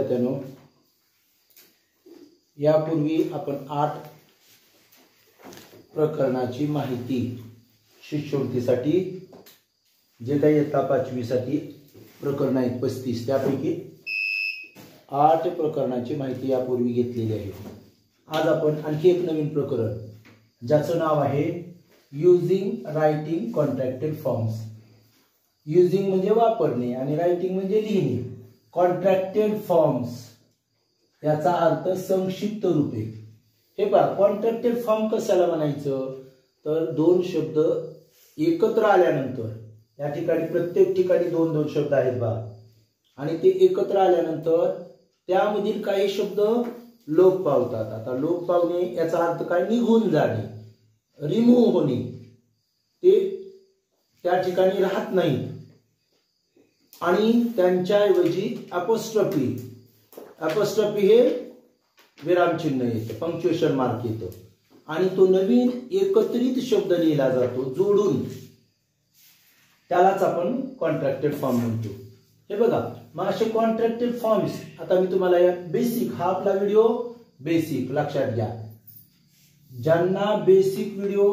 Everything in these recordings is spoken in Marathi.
विद्यार्थ्यांनो, यापूर्वी आपण 8 प्रकरणाची माहिती शिष्यवृत्तीसाठी जे काही इयत्ता 5वी साठी प्रकरण आहेत 35, त्यापैकी 8 प्रकरणाची माहिती यापूर्वी घेतलेली आहे. आज आपण आणखी एक नवीन प्रकरण ज्याचं नाव आहे using writing contracted forms. Using म्हणजे वापरणे आणि रायटिंग म्हणजे लिहिणे. कॉन्ट्रॅक्टेड फॉर्म्स याचा अर्थ संक्षिप्त रूपे. हे पहा, कॉन्ट्रॅक्टेड फॉर्म कशाला म्हणायचं तर 2 शब्द एकत्र आल्यानंतर, या ठिकाणी प्रत्येक ठिकाणी 2-2 शब्द आहेत बा, आणि ते एकत्र आल्यानंतर त्यामधील काही शब्द लोप पावतात. आता लोप पावणे याचा अर्थ काय, निघून जाणे, रिमूव्ह होणे, ते त्या ठिकाणी राहत नाही आणि त्यांच्याऐवजी अपॉस्ट्रॉफी, अपॉस्ट्रॉफी हे विरामचिन्ह येतं, पंक्च्युएशन मार्क येतो आणि तो नवीन एकत्रित शब्द लिहिला जातो जोडून, त्यालाच आपण कॉन्ट्रॅक्टेड फॉर्म म्हणतो. हे बघा, मग असे कॉन्ट्रॅक्टेड फॉर्म्स आता मी तुम्हाला या बेसिक, हा आपला व्हिडिओ बेसिक लक्षात घ्या. ज्यांना बेसिक व्हिडिओ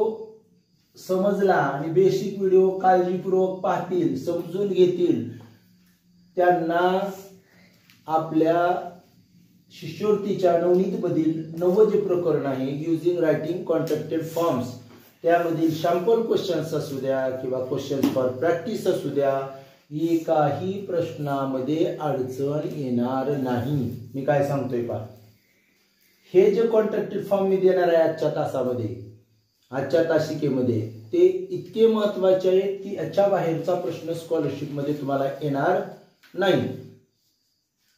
समजला आणि बेसिक व्हिडिओ काळजीपूर्वक पाहतील, समजून घेतील, त्यांना आपल्या शिष्यवृत्तीच्या नवनीत मधील 9 जे प्रकरण आहे युजिंग रायटिंग कॉन्ट्रॅक्टेड फॉर्म्स, त्यामधील सॅम्पल क्वेश्चन्स असू द्या किंवा क्वेश्चन्स फॉर प्रॅक्टिस असू द्या, एकाही प्रश्नामध्ये अडचण येणार नाही. मी काय सांगतोय पहा, हे जे कॉन्ट्रॅक्टेड फॉर्म मी देणार आहे आजच्या तासामध्ये, आजच्या तासिकेमध्ये, ते इतके महत्वाचे आहेत की याच्या बाहेरचा प्रश्न स्कॉलरशिप मध्ये तुम्हाला येणार नाही.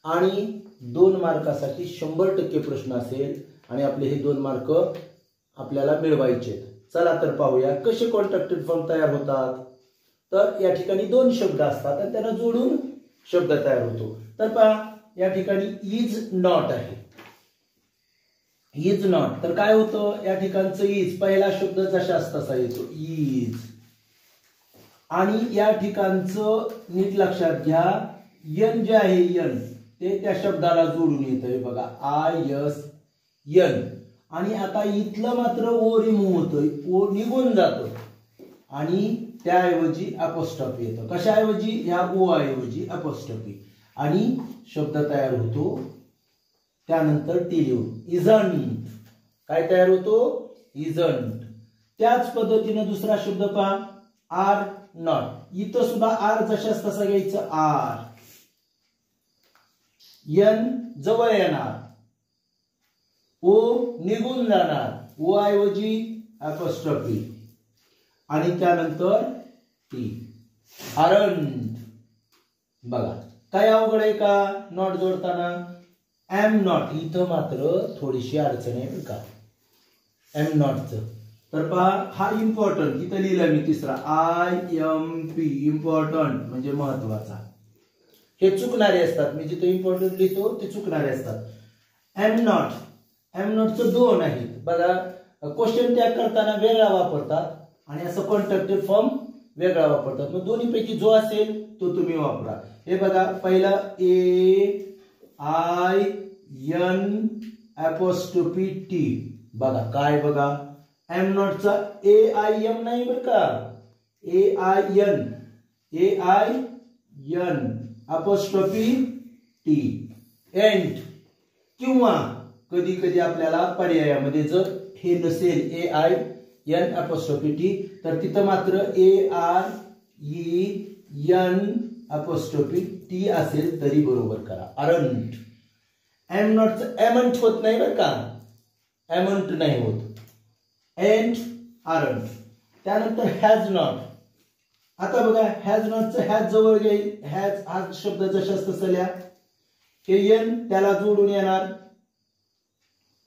आणि 2 मार्कासाठी 100% प्रश्न असेल आणि आपले हे 2 मार्क आपल्याला मिळवायचे. चला तर पाहूया कसे कॉन्ट्रॅक्टेड फॉर्म तयार होतात. तर या ठिकाणी 2 शब्द असतात आणि त्यांना जोडून शब्द तयार होतो. तर पहा, या ठिकाणी इज नॉट आहे. इज नॉट, तर काय होतं, या ठिकाणचं इज पहिला शब्द जशास तसा येतो, इज. आणि या ठिकाणचं नीट लक्षात घ्या, यन जे आहे यन ते त्या शब्दाला जोडून येतं. बघा, ISN. आणि आता इथलं मात्र ओ रिमूव्ह होतोय, ओ निघून जातो आणि त्याऐवजी अपॉस्ट्रॉफी येतं. कशाऐवजी, या ओ ऐवजी अपॉस्ट्रॉफी, आणि शब्द तयार होतो. त्यानंतर टी लिहून इजंट, काय तयार होतो, इजंट. त्याच पद्धतीने दुसरा शब्द पहा, आर नॉट. इथं सुद्धा आर जशास तसा घ्यायचं, आर. यन जवळ येणार, ओ निघून जाणार, ओ ऐवजी अपॉस्ट्रॉफी, आणि त्यानंतर टी, अरंट. बघा, काय अवघड आहे का नॉट जोडताना. एम नॉट, इथं मात्र थोडीशी अडचण आहे का एम नॉटचं. तर पहा, हा इम्पॉर्टंट इथं लिहिलं मी तिसरा, IMP, इम्पॉर्टंट म्हणजे महत्वाचा. हे चुकणारे असतात, मी जिथे इम्पॉर्टंट लिहितो ते चुकणारे असतात. एम नॉट, एम नॉटचं 2 आहेत. बघा, क्वेश्चन टॅग करताना वेगळा वापरतात आणि असं कॉन्ट्रॅक्टेड फॉर्म वेगळा वापरतात. मग दोन्हीपैकी जो असेल तो तुम्ही वापरा. हे बघा, पहिला AIN अपॉस्ट्रोफी टी. बघा काय, बघा एम नॉटचा AIM नाही बरं का, AIN अपॉस्ट्रोफी टी, एंड. किंवा कधी कधी आपल्याला पर्यायामध्ये जर हे नसेल AIN अपॉस्ट्रोफी टी, तर तिथं मात्र AREN अपॉस्ट्रोफी टी असेल तरी बरोबर करा. अरंट, एम नॉटचं एमंट होत नाही बरं का, एमंट नाही होत, एंड अरंट. त्यानंतर हॅज नॉट. आता बघा, हॅज नॉटचं हॅज जवळ घेईल, हॅज हा शब्द जशास तसा लिहा, हे यन त्याला जोडून येणार,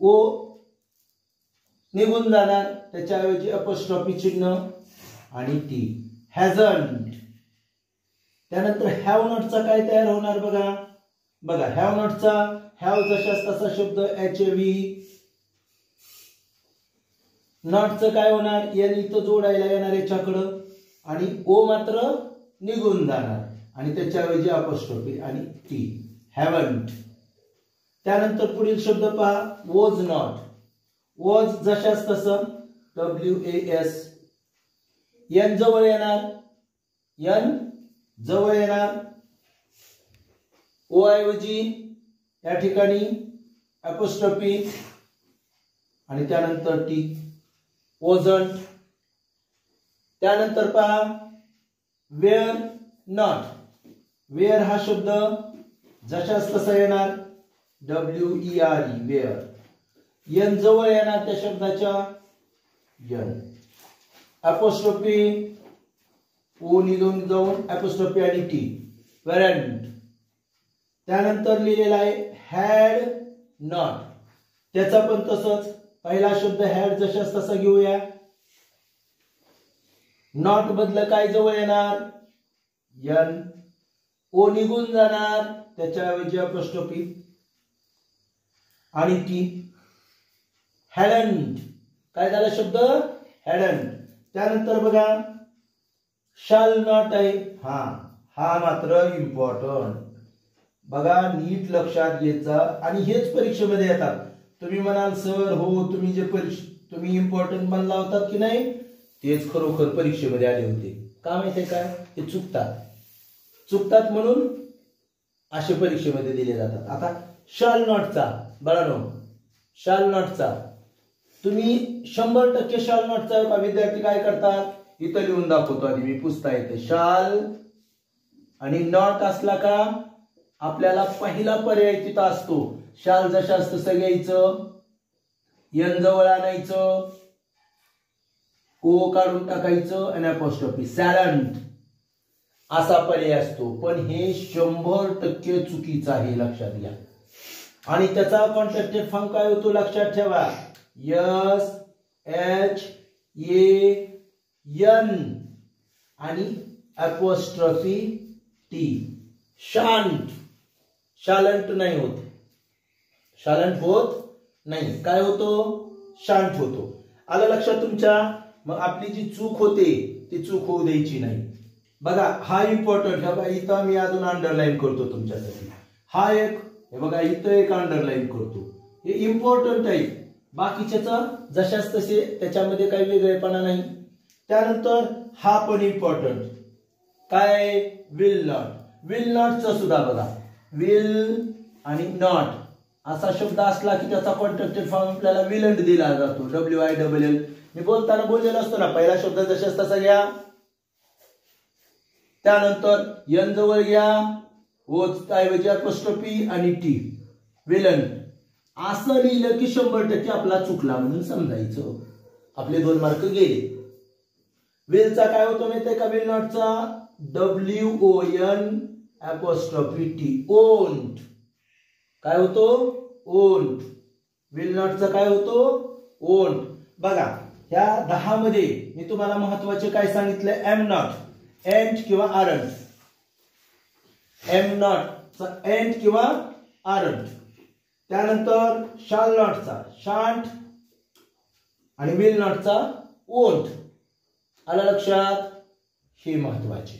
ओ निघून जाणार, त्याच्याऐवजी अपॉस्ट्रॉफी चिन्ह आणि टी, हॅझंट. त्यानंतर हॅव नॉटचा काय तयार होणार बघा, बघा हॅव नॉटचा, हॅव जशास तसा शब्द HAV. नॉटचं काय होणार, एन इथं जोडायला येणार याच्याकडं आणि ओ मात्र निघून जाणार आणि त्याच्याऐवजी अपॉस्ट्रोफी आणि टी, हॅवंट. त्यानंतर पुढील शब्द पहा, वॉज नॉट. वॉज जशास तसं WAS. एन जवळ येणार, एन जवळ येणार. ओ ऐवजी या ठिकाणी अपॉस्ट्रोफी आणि त्यानंतर टी. वॉजंट. त्यानंतर पहा वेअर नॉट. वेअर हा शब्द जशास तसा येणार WERE वेअर. एन जवळ येणार त्या शब्दाच्या एन. अपॉस्ट्रोफी ओ निघून जाऊन अपॉस्ट्रोफी आणि टी. वेरंट. त्यानंतर लिहिलेला आहे हॅड नॉट. त्याचा पण तसंच पहिला शब्द हॅड जशास तसा घेऊया. नॉट बदल काय जवळ येणार एन. ओ निघून जाणार त्याच्याऐवजी अपॉस्ट्रोफी आणि टी. हॅडंट. काय झाला शब्द हॅडंट. त्यानंतर बघा शाल नॉट आहे. हा मात्र इम्पॉर्टंट. बघा नीट लक्षात घ्यायचा आणि हेच परीक्षेमध्ये येतात. तुम्ही म्हणाल सर हो तुम्ही जे तुम्ही इम्पॉर्टंट म्हणला होतात की नाही तेच खरोखर परीक्षेमध्ये आले होते. का माहितीये काय, ते चुकतात म्हणून असे परीक्षेमध्ये दिले जातात. आता शाल नॉटचा बाळांनो, शाल नॉटचा तुम्ही 100% शाल नॉटचा विद्यार्थी काय करतात, इथं लिहून दाखवतो आधी मी, पुसता येते. शाल आणि नॉट असला का आपल्याला पहिला पर्याय तिथं असतो. शाल जशास तसं घ्यायचं, एन जवळ आणायचं, ओ काढून टाकायचं आणि अपॉस्ट्रोफी. सॅलंट असा पर्याय असतो. पण हे 100% चुकीचं आहे, लक्षात घ्या. आणि त्याचा कॉन्ट्रॅक्टेड फॉर्म काय होतो लक्षात ठेवा, SHAN आणि अपॉस्ट्रोफी टी. शांत. शालंट नाही होत, शालंट होत नाही. काय होतो, शांत होतो. आलं लक्षात तुमच्या. मग आपली जी चूक होते ती चूक होऊ द्यायची नाही. बघा हा इम्पॉर्टंट. बघा इथं मी अजून अंडरलाईन करतो तुमच्यासाठी. हा एक, हे बघा इथं एक अंडरलाईन करतो. हे इम्पॉर्टंट आहे. बाकीच्याचा जशाच तसे, त्याच्यामध्ये काही वेगळेपणा नाही. त्यानंतर हा पण इम्पॉर्टंट. काय, विल नॉट. विल नॉटचा सुद्धा बघा, विल आणि नॉट असा शब्द असला की त्याचा कॉन्ट्रॅक्टेड फॉर्म आपल्याला विलंट दिला जातो, WILL. मी बोलताना बोललेलो असतो ना, पहिला शब्द जशाच तसा घ्या, त्यानंतर एन जवळ घ्या, ओच ऐवजी अपॉस्ट्रोफी आणि टी. विलंट असं लिहिलं की 100% आपला चुकला म्हणून समजायचं. आपले 2 मार्क गेले. विलचा काय होतो माहितीये का, विल नॉटचा WON अपॉस्ट्रोफी टी. ओन्ट. काय होतो, ओन्ट. विल नॉटचा काय होतो, ओन्ट. बघा ह्या 10 मध्ये मी तुम्हाला महत्वाचे काय सांगितले, एम नॉट, एंट किंवा आरंट. एम नॉट एंट किंवा आरंट. त्यानंतर शाल नॉटचा शांट आणि विल नॉटचा ओन्ट. आलं लक्षात. हे महत्वाचे.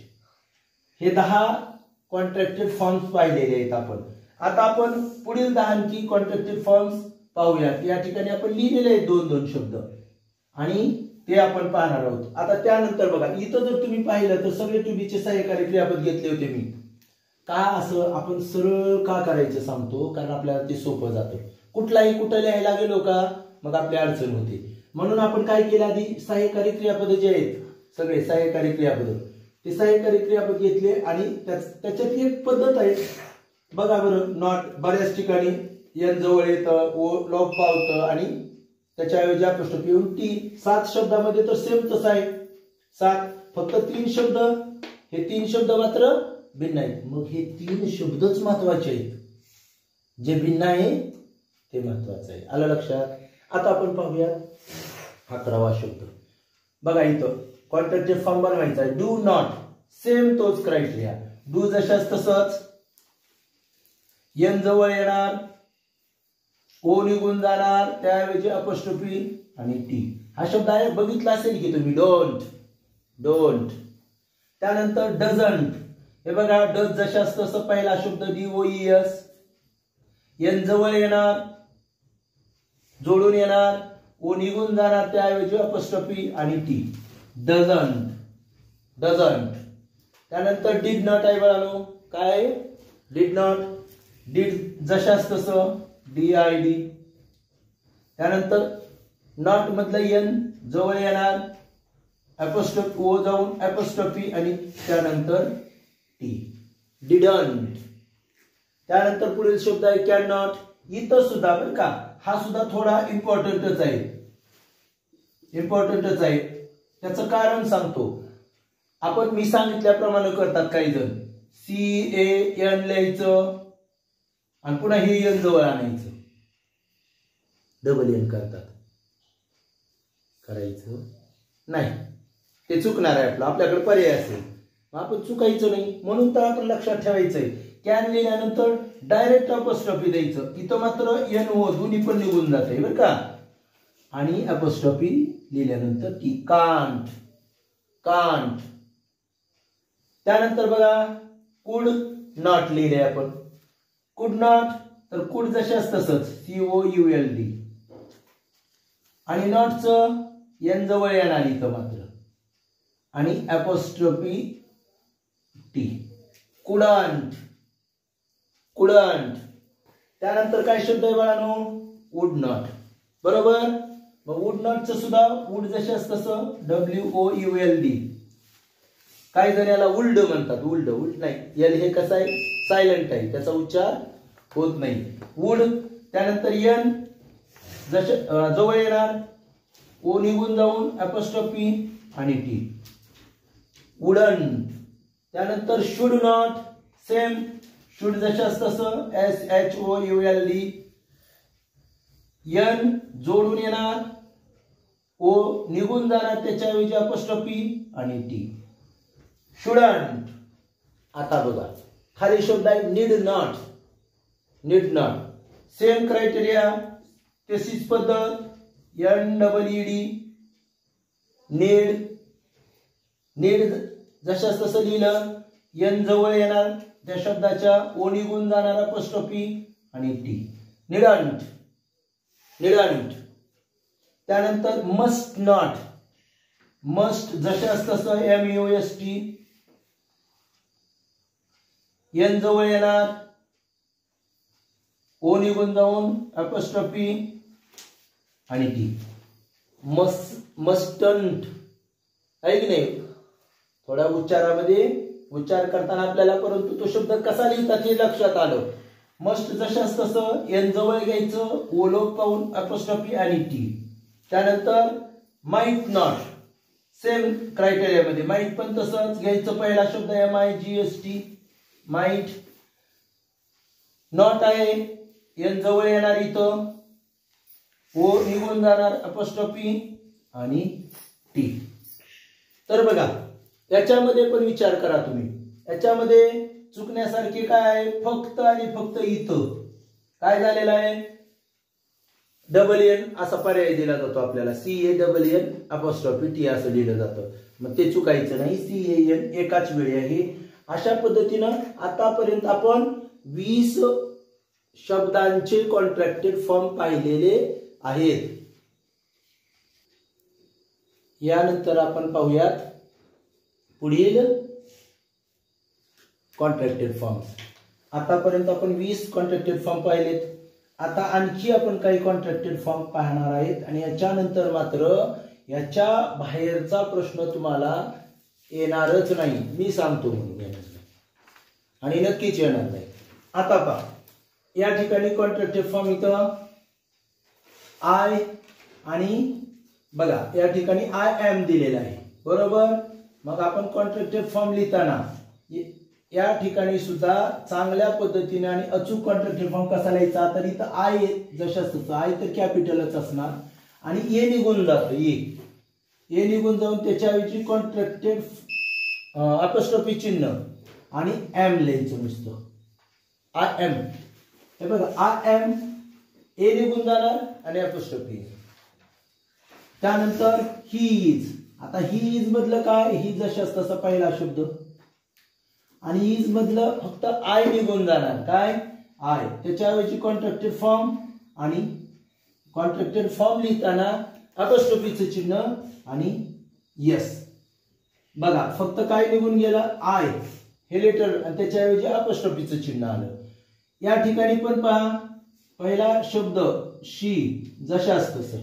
हे 10 कॉन्ट्रॅक्टेड फॉर्म्स पाहिलेले आहेत आपण. आता आपण पुढील 10 आणखी कॉन्ट्रॅक्टेड फॉर्म्स पाहूयात. या ठिकाणी आपण लिहिलेले आहेत 2-2 शब्द आणि ते आपण पाहणार आहोत. आता त्यानंतर बघा इथं जर तुम्ही पाहिलं तर सगळे टू बीचे सहाय्यकारी क्रियापद घेतले होते मी. का असं आपण सरळ का करायचं सांगतो, कारण आपल्याला ते सोपं जातं. कुठलाही कुठं लिहायला गेलो का मग आपली अडचण होते. म्हणून आपण काय केलं, आधी सहाय्यकारी क्रियापद जे आहेत सगळे सहाय्यकारी क्रियापद, ते सहाय्यकारी क्रियापद घेतले आणि त्याच्यात एक पद्धत आहे बघा बरं. नॉट बऱ्याच ठिकाणी एन जवळ येतं, ओ लोप पावतं आणि त्याच्याऐवजी अपॉस्ट्रोफी येऊन टी. 7 शब्दामध्ये तर सेम तसं आहे. 7 फक्त 3 शब्द, हे 3 शब्द मात्र भिन्न आहेत. मग हे 3 शब्दच महत्वाचे आहेत, जे भिन्न आहे ते महत्वाचं आहे. आलं लक्षात. आता आपण पाहूया 11वा शब्द. बघा इथं कॉन्ट्रॅक्टेड फॉर्म बनवायचा आहे. Do not. सेम तोच क्रायटेरिया. डू जशाच तसंच, एन जवळ येणार, ओ निघून जाणार, त्याऐवजी अपॉस्ट्रोफी आणि टी. हा शब्द आहे, बघितला असेल की तुम्ही, डोंट. डोंट. त्यानंतर डझंट. हे बघा डज जशाच तसं पहिला शब्द DOES, एन जवळ येणार, जोडून येणार, ओ निघून जाणार, त्याऐवजी अपॉस्ट्रोफी आणि टी. Doesn't, doesn't. त्यानंतर डिड नॉट आहे बाळांनो. काय डिड नॉट, डिड जशास तसं DID. त्यानंतर नॉट मधलं एन जवळ येणार, अपॉस्ट्रोफी ओ जाऊन अपॉस्ट्रोफी आणि त्यानंतर टी. डिडंट. त्यानंतर पुढील शब्द आहे कॅन नॉट. इथं सुद्धा बरं का, हा सुद्धा थोडा इम्पॉर्टंटच आहे, इम्पॉर्टंटच आहे. त्याचं कारण सांगतो. आपण मी सांगितल्याप्रमाणे करतात काही जण. CAN लिहायचं आणि पुन्हा हे एन जवळ आणायचं, डबल एन करतात. करायचं नाही, ते चुकणार आहे. आपल्याकडे पर्याय असेल, आपण चुकायचं नाही. म्हणून तर आपण लक्षात ठेवायचंय. कॅन लिहिल्यानंतर डायरेक्ट अपॉस्ट्रोफी द्यायचं. इथं मात्र NO दोन्ही पण निघून जाते बरं का. आणि अपॉस्ट्रोफी लिहिल्यानंतर टी. Can't, can't. त्यानंतर बघा कुड नॉट लिहिले आपण. कुड नॉट, तर कुड जशाच तसंच COULD. आणि नॉटचं एन जवळ येणार इथं मात्र, आणि अपॉस्ट्रोफी टी. Couldn't, couldn't. त्यानंतर काय शब्द आहे बाळांनो, वुड नॉट. बरोबर. मग वुड नॉटचं सुद्धा वुड जशाच तसं WOULD. काही जण याला उल्ड म्हणतात. उल्ड, उल्ड नाही, एल हे कसं आहे, सायलेंट आहे, त्याचा उच्चार होत नाही. वुड. त्यानंतर एन जवळ येणार, ओ निघून जाऊन अपॉस्ट्रोफी आणि टी. वुडंट. त्यानंतर शुड नॉट, सेम, शुड जशाच तसं SHOULD. एन जोडून येणार, ओ निघून जाणार, त्याच्याऐवजी अपॉस्ट्रोफी आणि टी. शुडंट. आता बघा खाली शब्द आहे need not. Need not, same criteria, तशीच पद्धत. NEED. नीड, नीड जशाच तसं लिहिलं, एन जवळ येणार, त्या शब्दाच्या ओ निघून जाणार, अपॉस्ट्रोफी आणि टी. Needn't, needn't. त्यानंतर मस्ट नॉट. मस्ट जशाच तसं MUST. एन जवळ येणार, ओ निघून जाऊन अपॉस्ट्रोफी आणि टी. मस्टंट आहे की नाही. थोड्या उच्चारामध्ये उच्चार करताना आपल्याला, परंतु तो शब्द कसा लिहितात हे लक्षात आलं. मस्ट जशाच तसं एन जवळ घ्यायचं, ओ लोप पाहून अपॉस्ट्रोफी आणि टी. त्यानंतर माइट नॉट, सेम क्रायटेरियामध्ये. माइट पण तसंच घ्यायचं, पहिला शब्द MIGST. माइट. नॉट आहे, एन जवळ येणार इथं, ओ निघून जाणार, अपॉस्ट्रोफी आणि टी. तर बघा याच्यामध्ये पण विचार करा तुम्ही. याच्यामध्ये चुकण्यासारखे काय आहे, फक्त आणि फक्त इथं काय झालेलं आहे, डबल एन असा पर्याय दिला जातो आपल्याला. CANN अपॉस्ट्रोफी टी असं लिहिलं जातं. मग ते चुकायचं नाही. CAN एकाच वेळी आहे. अशा पद्धतीनं आतापर्यंत आपण 20 शब्दांचे कॉन्ट्रॅक्टेड फॉर्म पाहिलेले आहेत. यानंतर आपण पाहूयात पुढील कॉन्ट्रॅक्टेड फॉर्म. आतापर्यंत आपण 20 कॉन्ट्रॅक्टेड फॉर्म पाहिलेत. आता आणखी आपण काही कॉन्ट्रॅक्टेड फॉर्म पाहणार आहेत आणि याच्यानंतर मात्र याच्या बाहेरचा प्रश्न तुम्हाला येणारच नाही, मी सांगतो म्हणून, आणि नक्कीच येणार नाही. आता पहा या ठिकाणी कॉन्ट्रॅक्टेड फॉर्म इथं आय आणि बघा या ठिकाणी आय एम दिलेला आहे. बरोबर. मग आपण कॉन्ट्रॅक्टेड फॉर्म लिहिताना या ठिकाणी सुद्धा चांगल्या पद्धतीने आणि अचूक कॉन्ट्रॅक्टेड फॉर्म कसा लिहायचा, तर इथं आय जशाच तसं, आय तर कॅपिटलच असणार आणि ए निघून जातं. ए निघून जाऊन त्याच्याऐवजी कॉन्ट्रॅक्टेड अपॉस्ट्रोफी चिन्ह आणि एम लिहायचं नुसतं. I M. हे बघा आय एम, ए निघून जाणार आणि अपॉस्ट्रोफी. त्यानंतर ही इज. आता ही इज मधलं काय, ही जशाच तसा पहिला शब्द आणि इज मधलं फक्त आय निघून जाणार. काय आय, त्याच्याऐवजी कॉन्ट्रॅक्टेड फॉर्म, आणि कॉन्ट्रॅक्टेड फॉर्म लिहिताना अपॉस्ट्रोफीचं चिन्ह आणि यस. बघा फक्त काय निघून गेलं, आय हे लेटर आणि त्याच्याऐवजी अपॉस्ट्रोफीचं चिन्ह आलं. या ठिकाणी पण पहा, पहिला शब्द शी जशास तसं,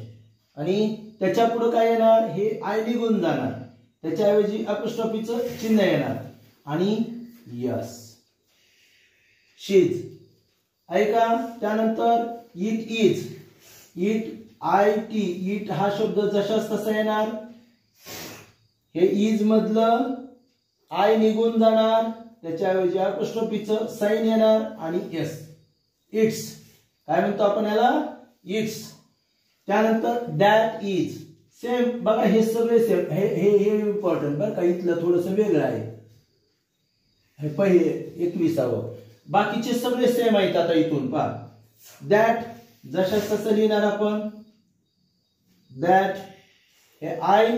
आणि त्याच्या पुढे काय येणार, हे आय निघून जाणार, त्याच्याऐवजी अपॉस्ट्रोफीचं चिन्ह येणार आणि यस, शीज. ऐका, त्यानंतर it is, it I T, it हा शब्द जशास तसा येणार, हे इज मधलं आय निघून जाणार, त्याच्याऐवजी अपॉस्ट्रोफीचं साइन येणार आणि यस, इट्स. काय म्हणतो आपण याला, इट्स. त्यानंतर दॅट इज, सेम. बघा हे सगळे सेम, हे इम्पॉर्टंट बरं का, इथलं थोडस वेगळं आहे, हे पहिले 21व, बाकीचे सगळे सेम आहेत. आता इथून पहा, दॅट जशास तसं लिहिणार आपण, दॅट हे आय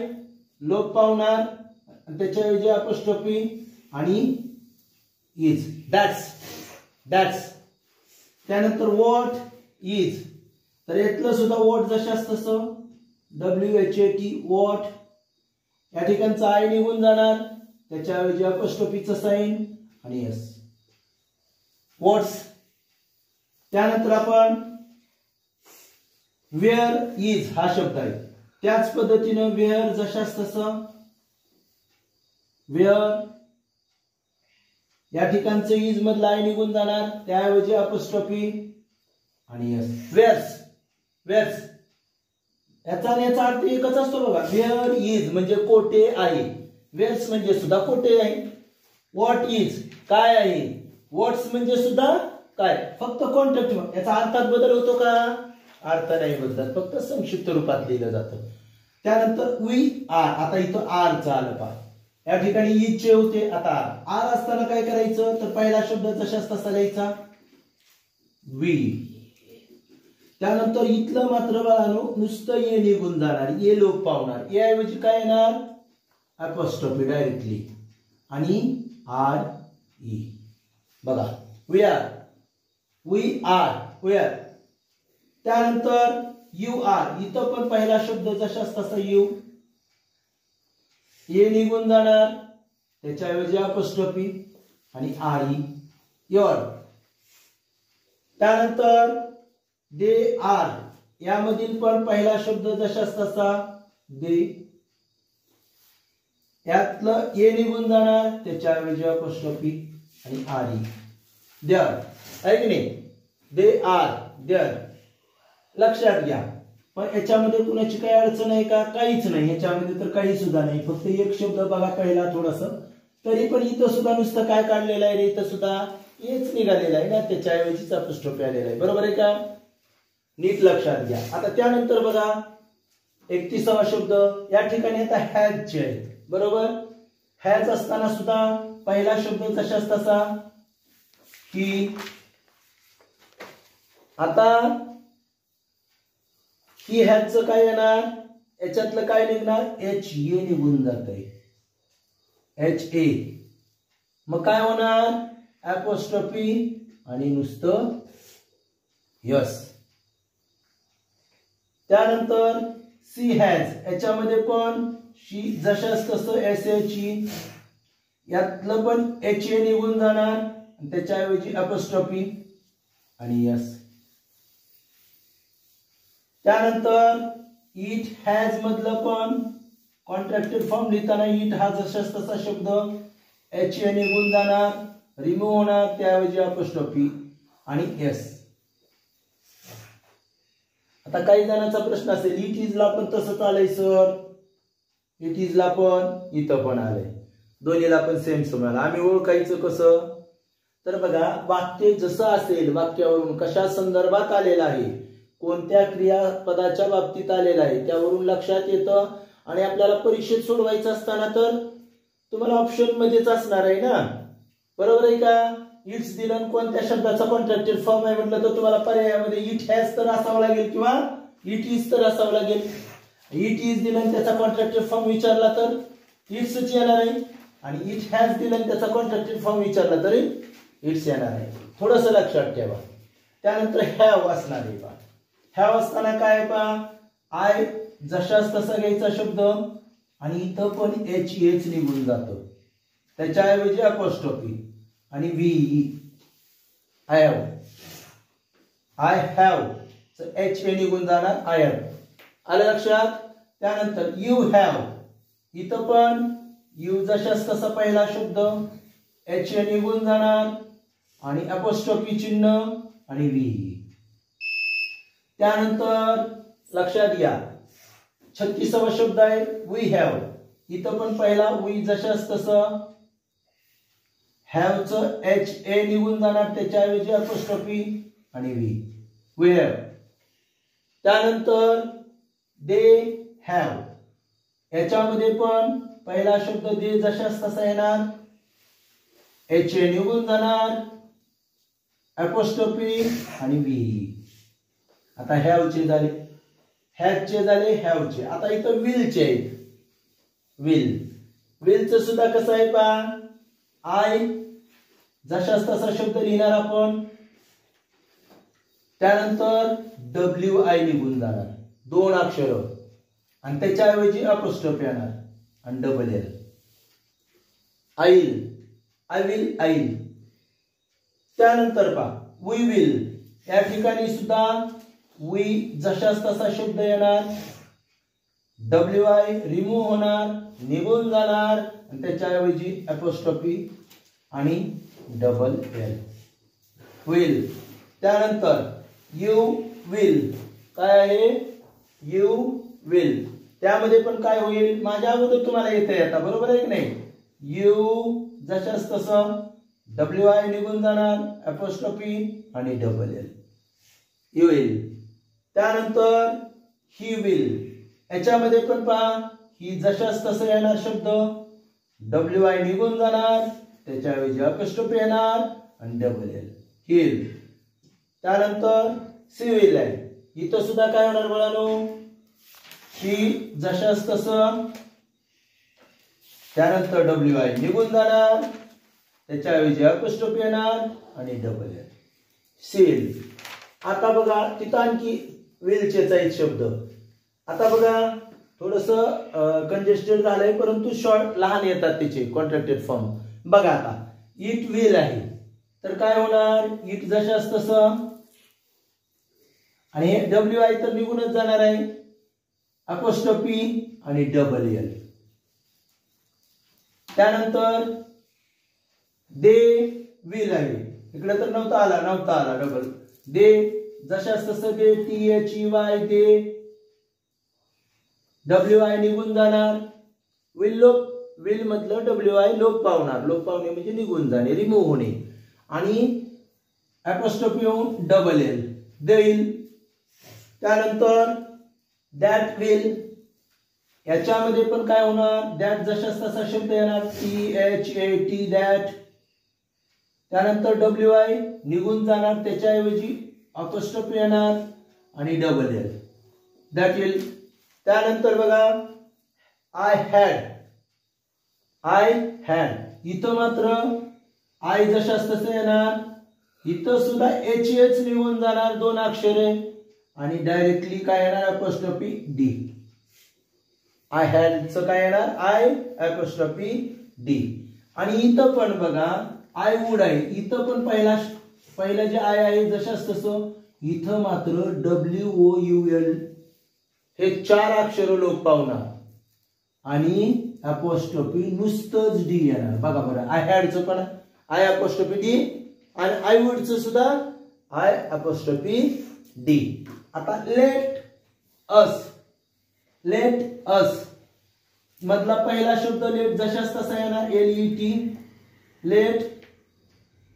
लोप पावणार, त्याच्याऐवजी अपॉस्ट्रोफी आणि इज, दॅट्स, दॅट्स. त्यानंतर व्हॉट इज, तर यातलं सुद्धा व्हॉट जशास तसं, WHAT, व्हॉट. या ठिकाणचा आय निघून जाणार, त्याच्याऐवजी अपॉस्ट्रोफीचं साइन आणि यस, व्हॉट्स. त्यानंतर आपण वेअर इज हा शब्द आहे, त्याच पद्धतीनं वेअर जशास तसं, वेअर. या ठिकाणचं इज मधला आय निघून जाणार, त्याऐवजी अपॉस्ट्रोफी आणि यस, वेअर्स, वेअर्स. याचा आणि याचा अर्थ एकच असतो बघा, वेअर इज म्हणजे कोठे आहे, वेअर्स म्हणजे सुद्धा कोठे आहे, व्हॉट इज काय आहे, व्हॉट्स म्हणजे सुद्धा काय, फक्त कॉन्ट्रॅक्ट. याचा अर्थात बदल होतो का, अर्थ नाही बदलत, फक्त संक्षिप्त रूपात लिहिलं जातं. त्यानंतर वी आर, आता इथं आर चं आलं पहा, या ठिकाणी इजचे होते, आता आर असताना काय करायचं, तर पहिला शब्द जशास तसा लिहायचा, वी. त्यानंतर इथलं मात्र बाळांनो नुसतं ये निघून जाणार, ये लोप पावणार, ये ऐवजी काय येणार, अपॉस्ट्रोफी डायरेक्टली आणि आर ई. बघा, we are, we are, we are. त्यानंतर यू आर, इथं पण पहिला शब्द जशास तसा यू, ये निघून जाणार, त्याच्याऐवजी अपॉस्ट्रोफी आणि आर ई, युअर. त्यानंतर दे आर, यामधील पण पहिला शब्द जशास तसा दे, यातलं ये निघून जाणार, त्याच्याऐवजी अपॉस्ट्रोफी आणि आर ई, देअर. आहे की नाही, दे आर, देअर. लक्षात घ्या. पण याच्यामध्ये कुणाची काही अडचण आहे का, काहीच नाही, याच्यामध्ये तर काही सुद्धा नाही, फक्त एक शब्द बघा पहिला थोडस, तरी पण इथं सुद्धा नुसतं काय काढलेलं आहे रे, इथं सुद्धा हेच निघालेलं आहे ना, त्याच्याऐवजीच अपॉस्ट्रोफी आलेला आहे, बरोबर आहे का, नीट लक्षात घ्या. आता त्यानंतर बघा 31वा शब्द, या ठिकाणी आता हॅजचे आहेत, बरोबर. हॅज असताना सुद्धा पहिला शब्द तशाच तसा की, आता ही हॅजचं काय येणार, याच्यातलं काय निघणार, एच ए निघून जात आहे, एच ए. मग काय होणार, अपॉस्ट्रोफी आणि नुसतं यस. त्यानंतर सी हॅज, याच्यामध्ये पण शी जशाच तसं एस एच ई, यातलं पण एच ए निघून जाणार, त्याच्याऐवजी अपॉस्ट्रोफी आणि यस. त्यानंतर इट हॅज मधलं पण कॉन्ट्रॅक्टेड फॉर्म लिहिताना इट हा जशाच तसा शब्द एच ए निघून जाणार, रिमूव्ह होणार, त्याऐवजी अपॉस्ट्रोफी आणि एस. आता काही जणांचा प्रश्न असेल, इट इज ला पण तसंच आलंय सर, इट इज ला पण इथं पण आलंय, दोन्हीला पण सेम समजा, आम्ही ओळखायचं कसं, तर बघा वाक्य जसं असेल, वाक्यावरून कशा संदर्भात आलेलं आहे, कोणत्या क्रियापदाच्या बाबतीत आलेलं आहे त्यावरून लक्षात येतं. आणि आपल्याला परीक्षेत सोडवायचं असताना तर तुम्हाला ऑप्शन मध्येच असणार आहे ना, बरोबर आहे का. इट्स दिलं, कोणत्या शब्दाचा कॉन्ट्रॅक्टेड फॉर्म आहे म्हटलं तर तुम्हाला पर्यायामध्ये इट हॅज तर असावं लागेल किंवा इट इज तर असावं लागेल. इट इज दिलं त्याचा कॉन्ट्रॅक्टेड फॉर्म विचारला तर इट्सच येणार आहे, आणि इट हॅज दिलं त्याचा कॉन्ट्रॅक्टेड फॉर्म विचारला तरी इट्स येणार आहे, थोडंसं लक्षात ठेवा. त्यानंतर हॅव असणार आहे पहा. हॅव असताना काय आहे पहा, आय जशाच तसा घ्यायचा शब्द आणि इथं पण एच निघून जातं, त्याच्याऐवजी अपॉस्ट्रोफी आणि V. I have H A निघून जाणार आय हॅव. आलं लक्षात. त्यानंतर यू हॅव, इथं पण यू जशाच तसा पहिला शब्द एच ए निघून जाणार आणि अपॉस्ट्रोफी चिन्ह आणि व्ही. त्यानंतर लक्षात घ्या 36वा शब्द आहे वी हॅव, इथं पण पहिला वी जशाच तसं हॅवचं एच ए निघून जाणार, त्याच्याऐवजी अपॉस्ट्रोफी आणि वी हॅव. त्यानंतर दे हॅव, याच्यामध्ये पण पहिला शब्द दे जशाच तसा येणार, एच ए निघून जाणार, अपॉस्ट्रोफी आणि व्ही. आता हॅवचे झाले, हॅजचे झाले, हॅवचे. आता इथं विलचे आहेत. विलचं सुद्धा कसं आहे पहा, आय जशाच तसा शब्द लिहिणार आपण, त्यानंतर डब्ल्यू आय निघून जाणार, 2 अक्षर आणि त्याच्याऐवजी अपॉस्ट्रोफी येणार आणि double L. I'll, I will, I'll. त्यानंतर पहा वी विल, या ठिकाणी सुद्धा वी जशाच तसा शब्द येणार, डब्ल्यू आय रिमूव्ह होणार, निघून जाणार आणि त्याच्याऐवजी अपॉस्ट्रोफी आणि डबल एल. विल. त्यानंतर यू विल, काय आहे, यू विल. त्यामध्ये पण काय होईल, माझ्या अगोदर तुम्हाला येते आता, बरोबर आहे की नाही. यू जशाच तसं डब्ल्यू आय निघून जाणार, अपॉस्ट्रोफी आणि डबल एल. You will. त्यानंतर ही विल, याच्यामध्ये पण पहा ही जशाच तसं येणार शब्द, डब्ल्यू आय निघून जाणार, त्याच्याऐवजी अपॉस्ट्रोफी येणार आणि डबल एल. हिल. त्यानंतर सी विल आहे, इथं सुद्धा काय होणार मुलांनो, ही जशाच तसं, त्यानंतर डब्ल्यू आय निघून जाणार, त्याच्याऐवजी अपॉस्ट्रोफी येणार आणि डबल एल. सील. आता बघा तिथं आणखी विलचेच आहेत शब्द. आता बघा थोडस कंजेस्टेड झालंय, परंतु शॉर्ट लहान येतात त्याचे कॉन्ट्रॅक्टेड फॉर्म. बघा आता इट विल आहे, तर काय होणार, इट जशाच तसं आणि डब्ल्यू आय तर निघूनच जाणार आहे, अपॉस्ट्रोफी आणि डबल एल. त्यानंतर दे विल आहे, इकडे तर नव्हता आला डबल. दे जशाच तसं they, T H E Y they, W I निघून जाणार. विल लोप, विल मधलं डब्ल्यू आय लोप पावणार, लोप पावणे म्हणजे निघून जाणे, रिमूव्ह होणे आणि अपॉस्ट्रोफी होऊन डबल एल, देईल. त्यानंतर दॅट विल, याच्यामध्ये पण काय होणार, दॅट जशाच तसा शब्द येणार, T H A T that. त्यानंतर डब्ल्यू आय निघून जाणार, त्याच्याऐवजी अपॉस्ट्रोफी येणार आणि डबल एल, दॅट विल. त्यानंतर बघा आय हॅड, इथं मात्र आय जशाच तसं येणार, इथं सुद्धा एच एच निघून जाणार, 2 अक्षरे आणि डायरेक्टली काय येणार, अपॉस्ट्रोफी डी. आय हॅडचं काय येणार, आय अपॉस्ट्रोफी डी. आणि इथं पण बघा आय वुड आहे, इथं पण पहिला जे आय आहे जशाच तसं, इथं मात्र डब्ल्यू ओ यू एल हे 4 अक्षर लोप पावणार आणि अपॉस्ट्रोफी नुसतंच डी येणार. बघा बरं, आय हॅडचं पण आय अपॉस्ट्रोफी डी आणि आय वुडचं सुद्धा आय अपॉस्ट्रोफी डी. आता लेट अस मधला पहिला शब्द लेट जशाच तसा येणार, एल ई टी, लेट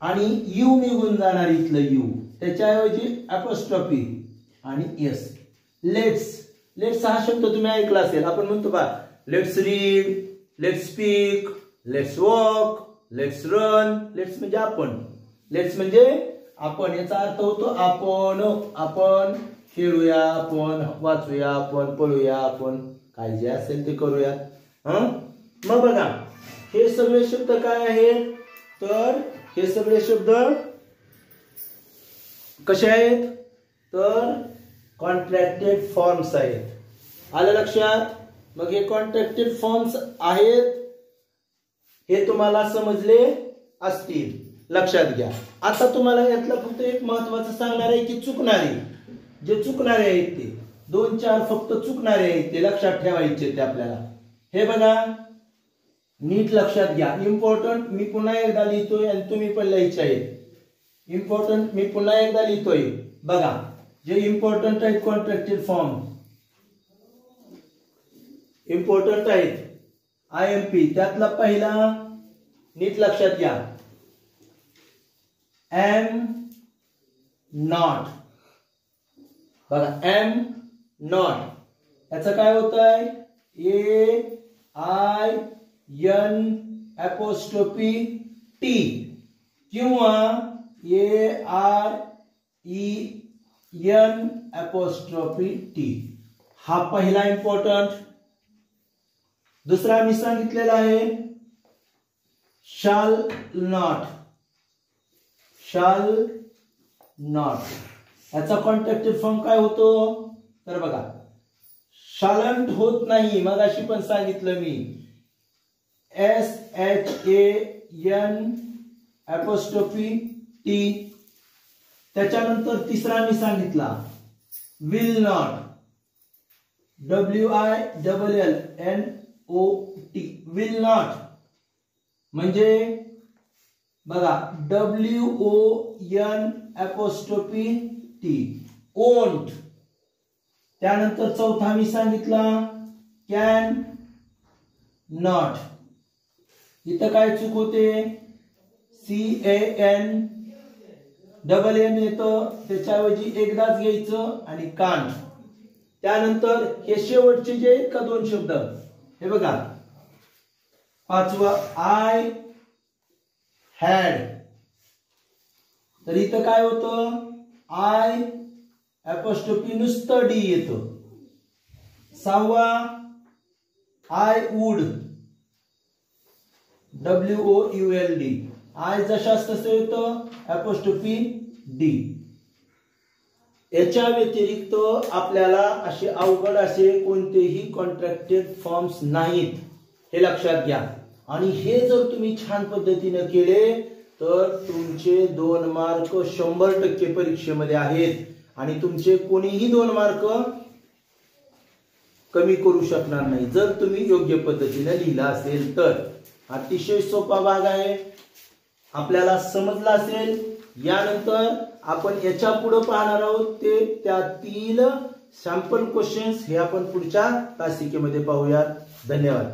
आणि यू निघून जाणार, इथलं यू, त्याच्याऐवजी अपॉस्ट्रोफी आणि एस. लेट्स हा शब्द तुम्ही ऐकला असेल, आपण म्हणतो बा let's read, let's speak, let's walk, let's run. Let's म्हणजे आपण, लेट्स म्हणजे आपण, याचा अर्थ होतो आपण खेळूया, आपण वाचूया, आपण पळूया, आपण काय जे असेल ते करूया. मग बघा हे सगळे शब्द काय आहेत, तर हे सगळे शब्द कसे आहेत तर कॉन्ट्रॅक्टेड फॉर्म्स आहेत. आलं लक्षात. मग हे कॉन्ट्रॅक्टेड फॉर्म्स आहेत हे तुम्हाला समजले असतील. लक्षात घ्या. आता तुम्हाला यातलं फक्त एक महत्वाचं सांगणार आहे की चुकणारे जे चुकणारे आहेत ते 2-4 फक्त चुकणारे आहेत ते लक्षात ठेवायचे ते आपल्याला. हे बघा नीट लक्षात घ्या. इम्पॉर्टंट मी पुन्हा एकदा लिहितोय आणि तुम्ही पण लिहायचे आहे. इम्पॉर्टंट मी पुन्हा एकदा लिहितोय. बघा जे इम्पॉर्टंट आहेत कॉन्ट्रॅक्टेड फॉर्म इम्पॉर्टंट आहेत IMP त्यातला पहिला नीट लक्षात घ्या am not. बघा am not याचं काय होत आहे AIN' किंवा AREN'. हा पहिला इम्पॉर्टंट. दुसरा मी सांगितलेला आहे shall not. याचा कॉन्ट्रॅक्टेड फॉर्म काय होतो तर बघा shalln't होत नाही. मगाशी पण सांगितलं मी SHAN'. त्याच्यानंतर तिसरा मी सांगितला will not. WILLNOT will not म्हणजे बघा WON'T won't. त्यानंतर चौथा मी सांगितला can not. इथं काय चूक होते CAN येतं त्याच्याऐवजी एकदाच घ्यायचं आणि can't. त्यानंतर हे शेवटचे जे आहेत का 2 शब्द हे बघा पाचवा I had. तर इथं काय होतं I' नुसतं D येतं. 6वा I would WOULD. I जशास तसं येतं D. याच्या व्यतिरिक्त आपल्याला असे अवघड असे कोणतेही कॉन्ट्रॅक्टेड फॉर्म्स नाहीत हे लक्षात घ्या. आणि हे जर तुम्ही छान पद्धतीने केले तर तुमचे 2 मार्क 100% परीक्षेमध्ये आहेत आणि तुमचे कोणीही 2 मार्क कमी करू शकणार नाही जर तुम्ही योग्य पद्धतीने लिहिला असेल तर. अतिशय सोपा भाग आहे आपल्याला समजला असेल. यानंतर आपण याच्या पुढे पाहणार आहोत ते त्यातील सॅम्पल क्वेश्चन्स हे आपण पुढच्या तासिकेमध्ये पाहूयात. धन्यवाद.